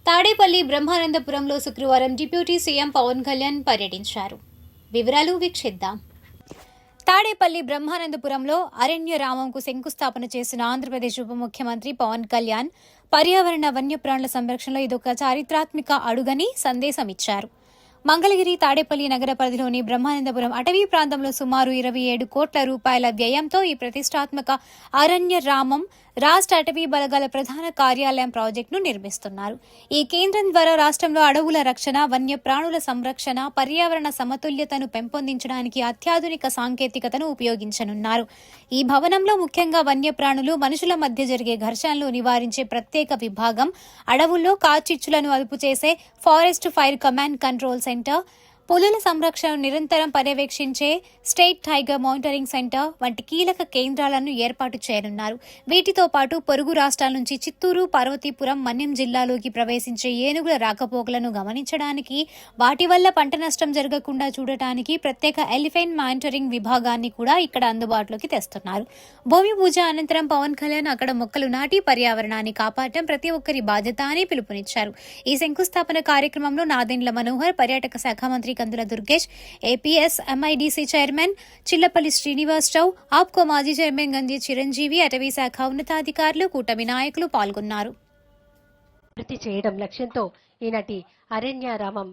తాడేపల్లి బ్రహ్మానందపురంలో శుక్రవారం deputy CM Pawan Kalyan పర్యటించారు. వివరాలు వీక్షిద్దాం. తాడేపల్లి బ్రహ్మానందపురంలో అరణ్య రామంకు శంకుస్థాపన చేసిన ఆంధ్రప్రదేశ్ ఉప ముఖ్యమంత్రి పవన్ కళ్యాణ్ పర్యావరణ వన్యప్రాణుల సంరక్షణలో ఇదొక చారిత్రాత్మక అడుగని సందేశం ఇచ్చారు. మంగళగిరి తాడేపల్లి నగర పరిధిలోని బ్రహ్మానందపురం అటవీ ప్రాంతంలో సుమారు 27 కోట్ల రూపాయల వ్యయంతో ఈ ప్రతిష్టాత్మక అరణ్య రామం రాష్ట్ర అటవీ బలగాల ప్రధాన కార్యాలయం ప్రాజెక్టును నిర్మిస్తున్నారు. ఈ కేంద్రం ద్వారా రాష్ట్రంలో అడవుల రక్షణ, వన్యప్రాణుల సంరక్షణ, పర్యావరణ సమతుల్యతను పెంపొందించడానికి అత్యాధునిక సాంకేతికతను ఉపయోగించనున్నారు. ఈ భవనంలో ముఖ్యంగా వన్యప్రాణులు, మనుషుల మధ్య జరిగే ఘర్షణలు నివారించే ప్రత్యేక విభాగం, అడవుల్లో కార్చిచ్చులను అదుపు చేసే forest fire command control centre, పులుల సంరక్షణను నిరంతరం పర్యవేక్షించే స్టేట్ టైగర్ మానిటరింగ్ సెంటర్ వంటి కీలక కేంద్రాలను ఏర్పాటు చేయనున్నారు. వీటితో పాటు పొరుగు రాష్ట్రాల నుంచి చిత్తూరు, పార్వతీపురం, మన్యం జిల్లాలోకి ప్రవేశించే ఏనుగుల రాకపోకలను గమనించడానికి, వాటి వల్ల పంట నష్టం జరగకుండా చూడటానికి ప్రత్యేక ఎలిఫెంట్ మానిటరింగ్ విభాగాన్ని కూడా ఇక్కడ అందుబాటులోకి తెస్తున్నారు. భూమి పూజ అనంతరం పవన్ కళ్యాణ్ అక్కడ మొక్కలు నాటి పర్యావరణాన్ని కాపాడటం ప్రతి ఒక్కరి బాధ్యత అని పిలుపునిచ్చారు. ఈ శంకుస్థాపన కార్యక్రమంలో నాదెండ్ల మనోహర్, పర్యాటక శాఖ మంత్రి Kandula Durgesh, APS MIDC chairman Chillapalli Srinivasarao, Apco మాజీ చైర్మన్ గంజి చిరంజీవి, అటవీ శాఖ ఉన్నతాధికారులు, కూటమి నాయకులు పాల్గొన్నారు. పూర్తి చేయడం లక్ష్యంతో ఈనాటి అరణ్య రామం